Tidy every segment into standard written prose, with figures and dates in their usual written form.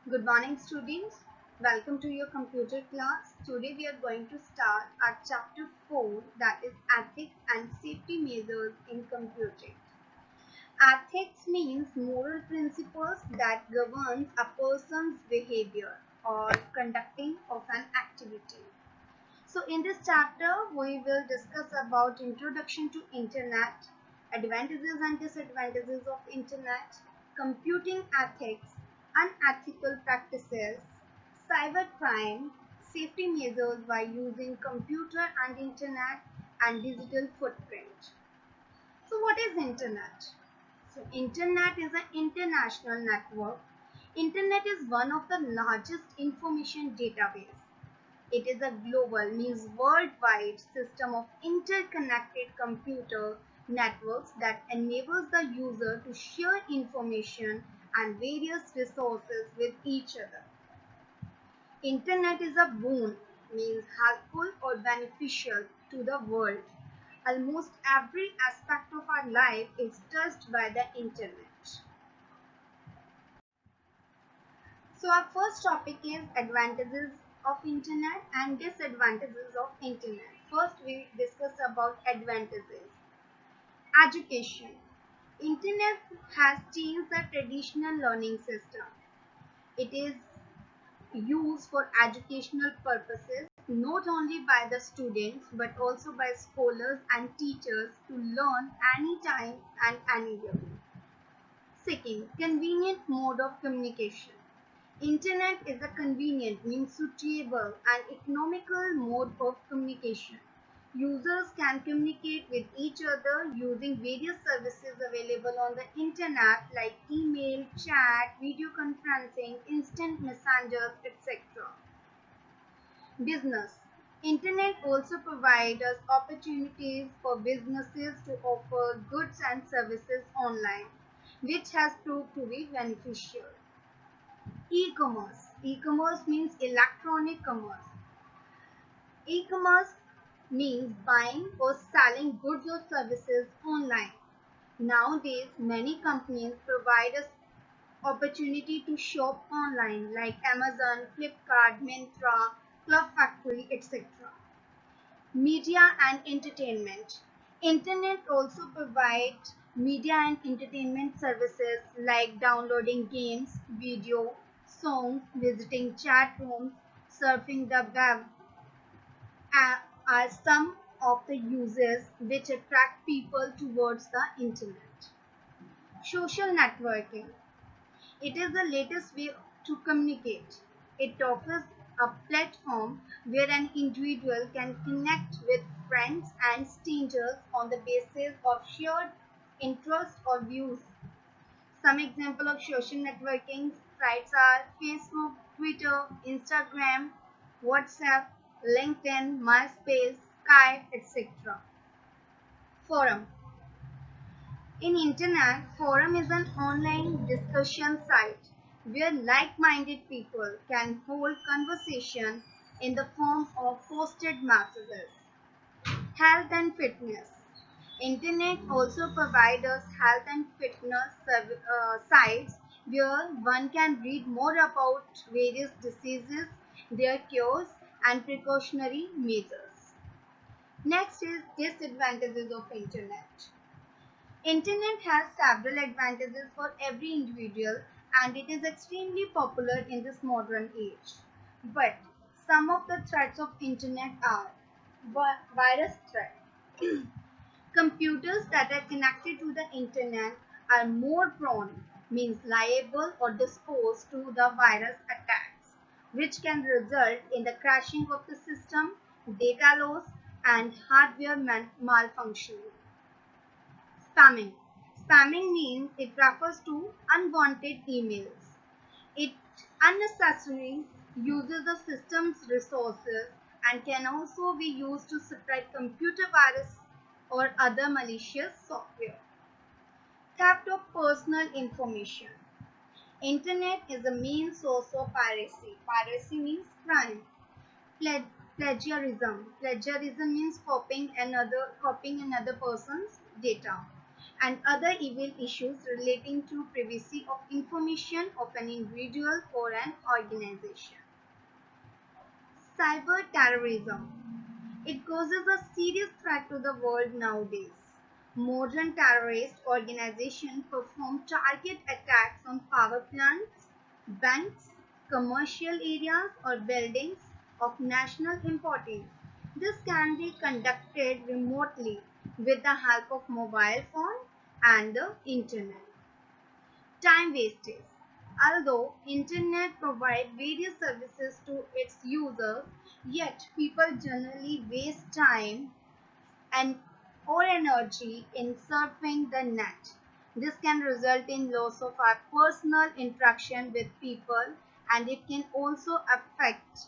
Good morning, students. Welcome to your computer class. Today we are going to start our chapter 4, that is ethics and safety measures in computing. Ethics means moral principles that governs a person's behavior or conducting of an activity. So in this chapter we will discuss about introduction to internet, advantages and disadvantages of internet, computing ethics, unethical practices, cybercrime, safety measures by using computer and internet, and digital footprint. So what is internet? So internet is an international network. Internet is one of the largest information database. It is a global, means worldwide system of interconnected computer networks that enables the user to share information and various resources with each other. Internet is a boon, means helpful or beneficial to the world. Almost every aspect of our life is touched by the internet. So our first topic is advantages of internet and disadvantages of internet. First we discuss about advantages. Education. Internet has changed the traditional learning system. It is used for educational purposes not only by the students but also by scholars and teachers to learn anytime and anywhere. Second, convenient mode of communication. Internet is a convenient, means suitable and economical mode of communication. Users can communicate with each other using various services available on the internet like email, chat, video conferencing, instant messengers, etc. Business. Internet also provides us opportunities for businesses to offer goods and services online, which has proved to be beneficial. E-commerce. E-commerce means electronic commerce. E-commerce means buying or selling goods or services online. Nowadays, many companies provide us opportunity to shop online like Amazon, Flipkart, Myntra, Club Factory, etc. Media and entertainment. Internet also provides media and entertainment services like downloading games, video, songs, visiting chat rooms, surfing the web are some of the uses which attract people towards the internet. Social networking. It is the latest way to communicate. It offers a platform where an individual can connect with friends and strangers on the basis of shared interests or views. Some example of social networking sites are Facebook, Twitter, Instagram, WhatsApp, LinkedIn, MySpace, Skype, etc. Forum. In internet, forum is an online discussion site where like-minded people can hold conversation in the form of posted messages. Health and fitness. Internet also provides us health and fitness sites where one can read more about various diseases, their cures, and precautionary measures. Next is disadvantages of internet. Internet has several advantages for every individual and it is extremely popular in this modern age. But some of the threats of internet are virus threat. Computers that are connected to the internet are more prone, means liable or disposed to the virus attacks, which can result in the crashing of the system, data loss, and hardware malfunctioning. Spamming. Spamming means it refers to unwanted emails. It unnecessarily uses the system's resources and can also be used to spread computer virus or other malicious software. Theft of personal information. Internet is the main source of piracy. Piracy means crime. Plagiarism. Plagiarism means copying another person's data. and other evil issues relating to privacy of information of an individual or an organization. Cyber terrorism. It poses a serious threat to the world nowadays. Modern terrorist organizations perform target attacks on power plants, banks, commercial areas, or buildings of national importance. This can be conducted remotely with the help of mobile phone and the internet. Time wastage. Although internet provides various services to its users, yet people generally waste time and or energy in surfing the net. This can result in loss of our personal interaction with people, and it can also affect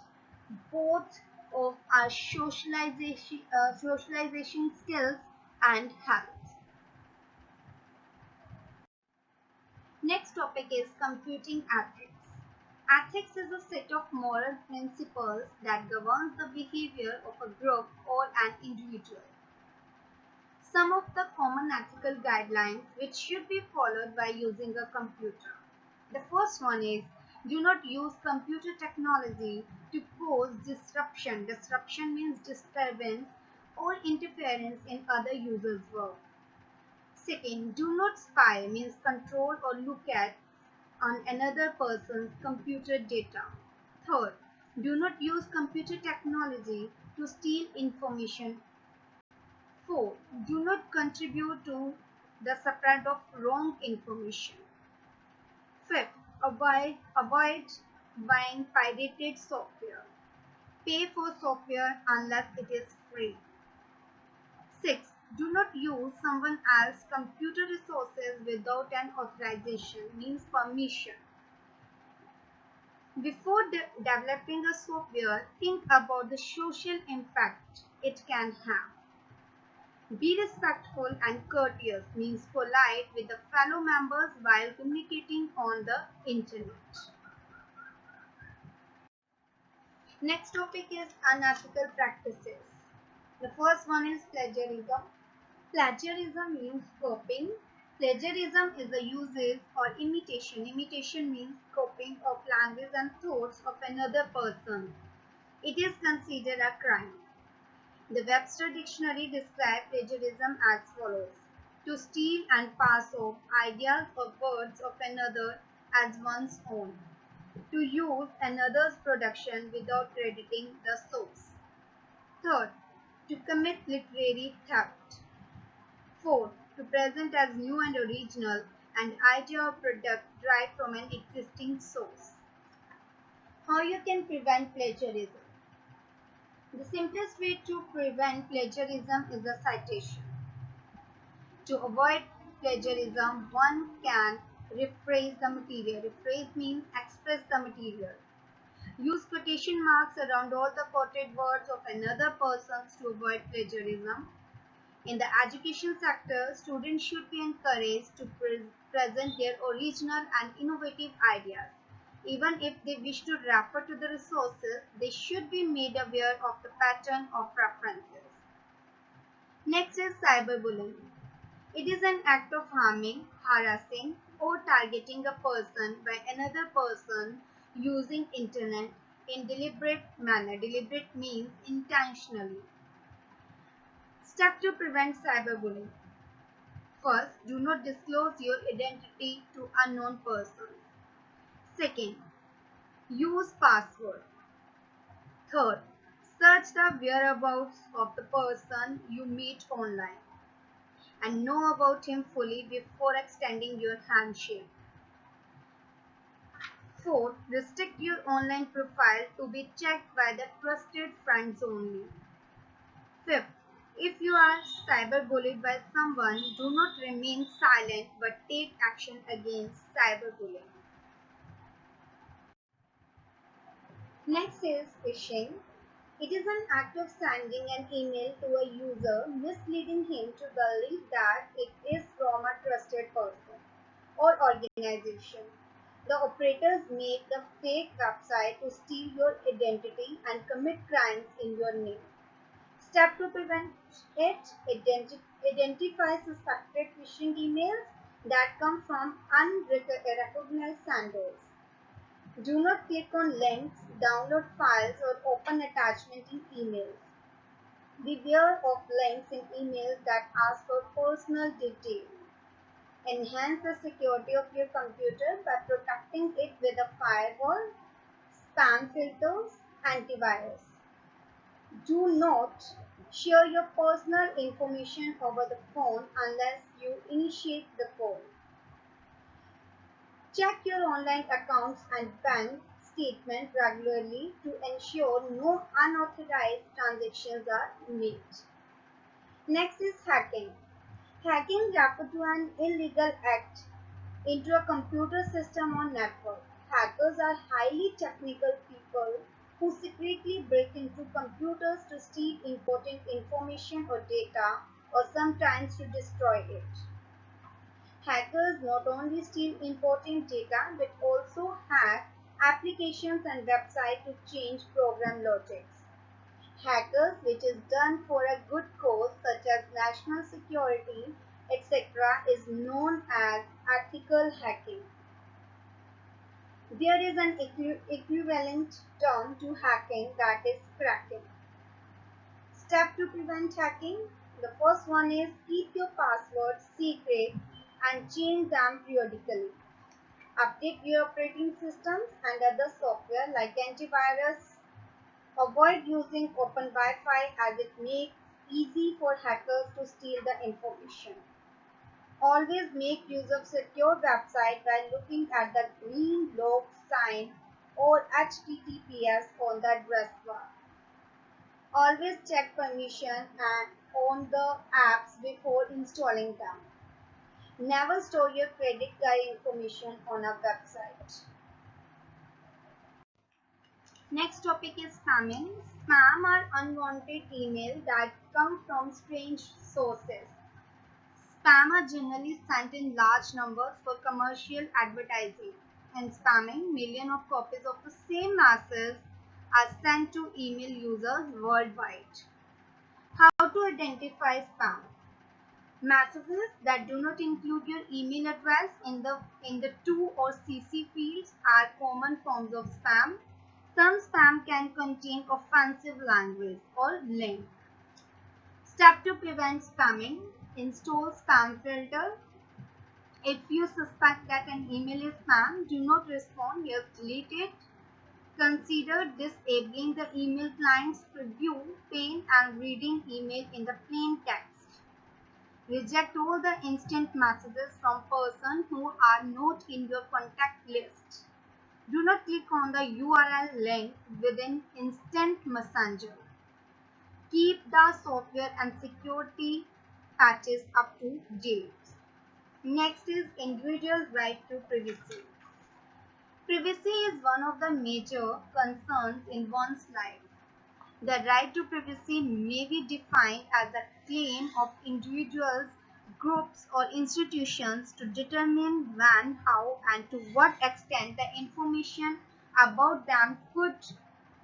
both of our socialization skills and health. Next topic is computing ethics. Ethics is a set of moral principles that governs the behavior of a group or an individual. Some of the common ethical guidelines which should be followed by using a computer. The first one is do not use computer technology to cause disruption. Disruption means disturbance or interference in other users' work. Second, do not spy means control or look at on another person's computer data. Third, do not use computer technology to steal information. Fourth, do not contribute to the spread of wrong information. Fifth, avoid buying pirated software. Pay for software unless it is free. Sixth, do not use someone else's computer resources without an authorization, means permission. Before developing a software, think about the social impact it can have. Be respectful and courteous, means polite with the fellow members while communicating on the internet. Next topic is unethical practices. The first one is plagiarism. Plagiarism means copying. Plagiarism is the usage or imitation. Imitation means copying of language and thoughts of another person. It is considered a crime. The Webster Dictionary describes plagiarism as follows: to steal and pass off ideas or words of another as one's own, to use another's production without crediting the source. Third, to commit literary theft. Fourth, to present as new and original an idea or product derived from an existing source. How you can prevent plagiarism? The simplest way to prevent plagiarism is a citation. To avoid plagiarism, one can rephrase the material. Rephrase means express the material. Use quotation marks around all the quoted words of another person to avoid plagiarism. In the education sector, students should be encouraged to present their original and innovative ideas. Even if they wish to refer to the resources, they should be made aware of the pattern of references. Next is cyberbullying. It is an act of harming, harassing, or targeting a person by another person using internet in deliberate manner. Deliberate means intentionally. Step to prevent cyberbullying. First, do not disclose your identity to unknown persons. Second, use password. Third, search the whereabouts of the person you meet online and know about him fully before extending your handshake. Fourth, restrict your online profile to be checked by the trusted friends only. Fifth, if you are cyberbullied by someone, do not remain silent but take action against cyberbullying. Next is phishing. It is an act of sending an email to a user, misleading him to believe that it is from a trusted person or organization. The operators make the fake website to steal your identity and commit crimes in your name. Step to prevent identifies suspected phishing emails that come from unrecognized senders. Do not click on links, download files, or open attachments in emails. Beware of links in emails that ask for personal details. Enhance the security of your computer by protecting it with a firewall, spam filters, antivirus. Do not share your personal information over the phone unless you initiate the call. Check your online accounts and bank statement regularly to ensure no unauthorized transactions are made. Next is hacking. Hacking refers to an illegal act into a computer system or network. Hackers are highly technical people who secretly break into computers to steal important information or data, or sometimes to destroy it. Hackers not only steal important data but also hack applications and websites to change program logics. Hackers, which is done for a good cause such as national security, etc., is known as ethical hacking. There is an equivalent term to hacking, that is cracking. Step to prevent hacking. The first one is keep your passwords secret and change them periodically. Update your operating systems and other software like antivirus. Avoid using open Wi-Fi as it makes easy for hackers to steal the information. Always make use of secure website by looking at the green logo sign or HTTPS on the address bar. Always check permission and on the apps before installing them. Never store your credit card information on a website. Next topic is spamming. Spam are unwanted emails that come from strange sources. Spam are generally sent in large numbers for commercial advertising. In spamming, millions of copies of the same message are sent to email users worldwide. How to identify spam? Messages that do not include your email address in the to or CC fields are common forms of spam. Some spam can contain offensive language or link. Step to prevent spamming. Install spam filter. If you suspect that an email is spam, do not respond, just delete it. Consider disabling the email client's preview pane and reading email in the plain text. Reject all the instant messages from persons who are not in your contact list. Do not click on the URL link within Instant Messenger. Keep the software and security patches up to date. Next is individual right to privacy. Privacy is one of the major concerns in one's life. The right to privacy may be defined as the claim of individuals, groups, or institutions to determine when, how, and to what extent the information about them could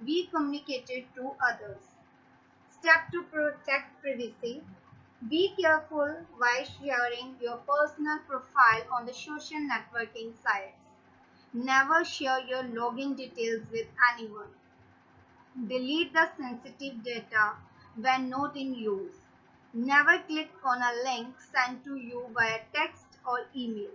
be communicated to others. Step to protect privacy. Be careful while sharing your personal profile on the social networking sites. Never share your login details with anyone. Delete the sensitive data when not in use. Never click on a link sent to you via text or email.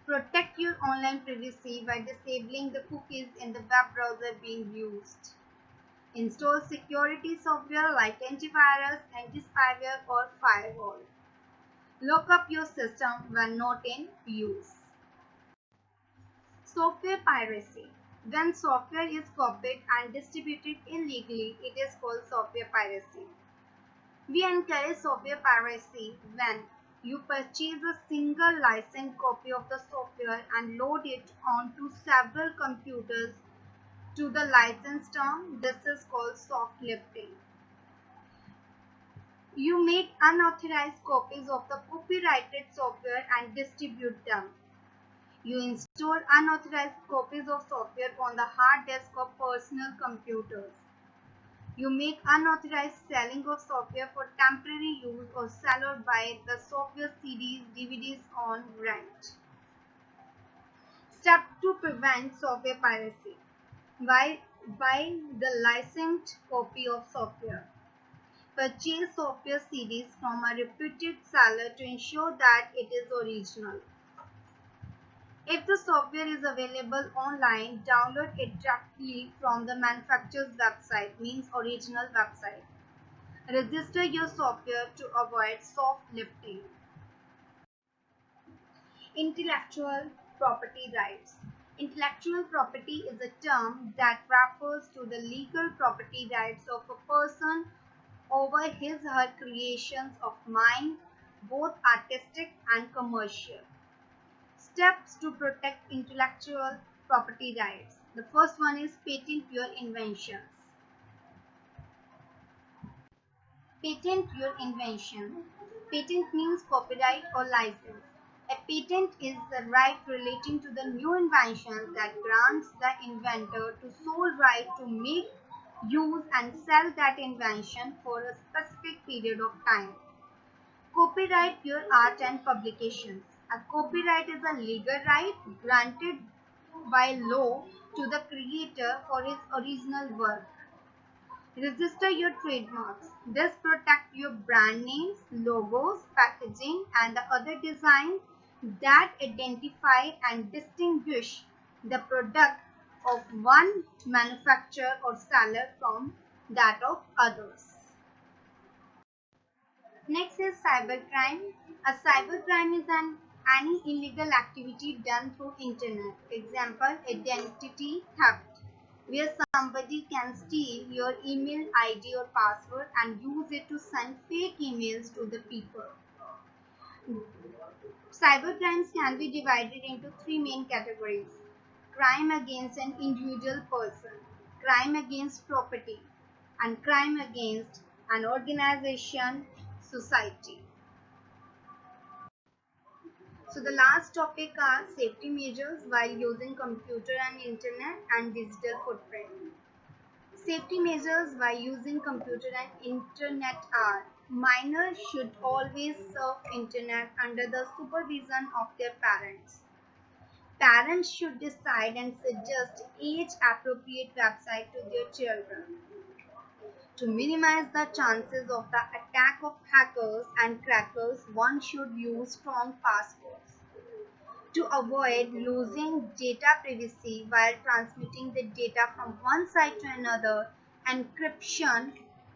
Protect your online privacy by disabling the cookies in the web browser being used. Install security software like antivirus, anti-spyware, or firewall. Lock up your system when not in use. Software piracy. When software is copied and distributed illegally, it is called software piracy. We encourage software piracy when you purchase a single licensed copy of the software and load it onto several computers to the license term. This is called soft lifting. You make unauthorized copies of the copyrighted software and distribute them. You install unauthorized copies of software on the hard disk of personal computers. You make unauthorized selling of software for temporary use or sell or buy the software CDs, DVDs on rent. Step to prevent software piracy. Buy the licensed copy of software. Purchase software CDs from a reputed seller to ensure that it is original. If the software is available online, download it directly from the manufacturer's website, means original website. Register your software to avoid soft lifting. Intellectual property rights. Intellectual property is a term that refers to the legal property rights of a person over his or her creations of mind, both artistic and commercial. Steps to protect intellectual property rights. The first one is patent your inventions. Patent your invention. Patent means copyright or license. A patent is the right relating to the new invention that grants the inventor the sole right to make, use and sell that invention for a specific period of time. Copyright your art and publications. A copyright is a legal right granted by law to the creator for his original work. Register your trademarks. This protects your brand names, logos, packaging, and the other designs that identify and distinguish the product of one manufacturer or seller from that of others. Next is cybercrime. A cybercrime is any illegal activity done through internet. Example, identity theft, where somebody can steal your email ID or password and use it to send fake emails to the people. Cybercrimes can be divided into three main categories: crime against an individual person, crime against property, and crime against an organization, society. So the last topic are safety measures while using computer and internet and digital footprint. Safety measures while using computer and internet are: minors should always surf internet under the supervision of their parents. Parents should decide and suggest age-appropriate website to their children. To minimize the chances of the attack of hackers and crackers, one should use strong passwords. To avoid losing data privacy while transmitting the data from one site to another, encryption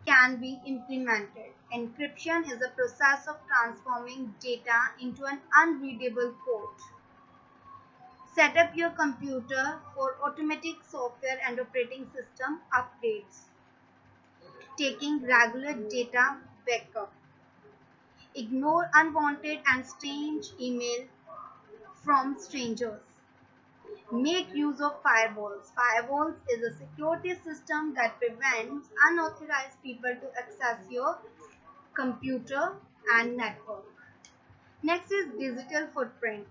can be implemented. Encryption is a process of transforming data into an unreadable code. Set up your computer for automatic software and operating system updates. Taking regular data backup. Ignore unwanted and strange email from strangers. Make use of firewalls. Firewalls is a security system that prevents unauthorized people to access your computer and network. Next is digital footprint.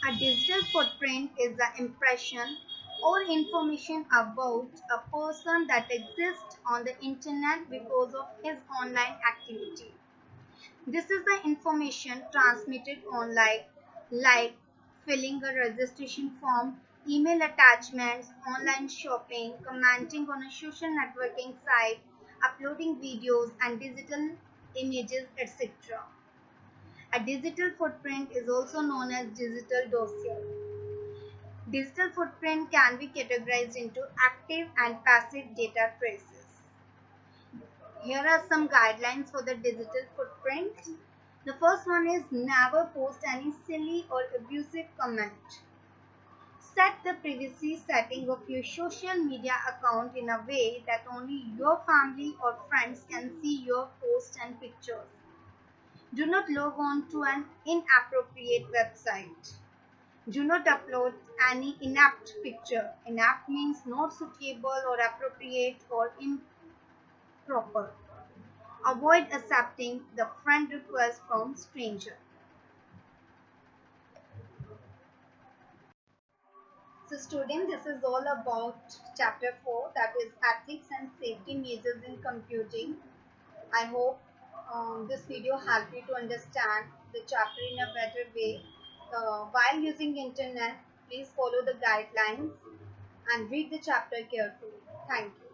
A digital footprint is the impression or information about a person that exists on the internet because of his online activity. This is the information transmitted online, like filling a registration form, email attachments, online shopping, commenting on a social networking site, uploading videos and digital images, etc. A digital footprint is also known as digital dossier. Digital footprint can be categorized into active and passive data traces. Here are some guidelines for the digital footprint. The first one is never post any silly or abusive comment. Set the privacy setting of your social media account in a way that only your family or friends can see your posts and pictures. Do not log on to an inappropriate website. Do not upload any inapt picture. Inapt means not suitable or appropriate or improper. Avoid accepting the friend request from strangers. So student, this is all about chapter 4, that is ethics and safety measures in computing. I hope this video helped you to understand the chapter in a better way. While using internet, please follow the guidelines and read the chapter carefully. Thank you.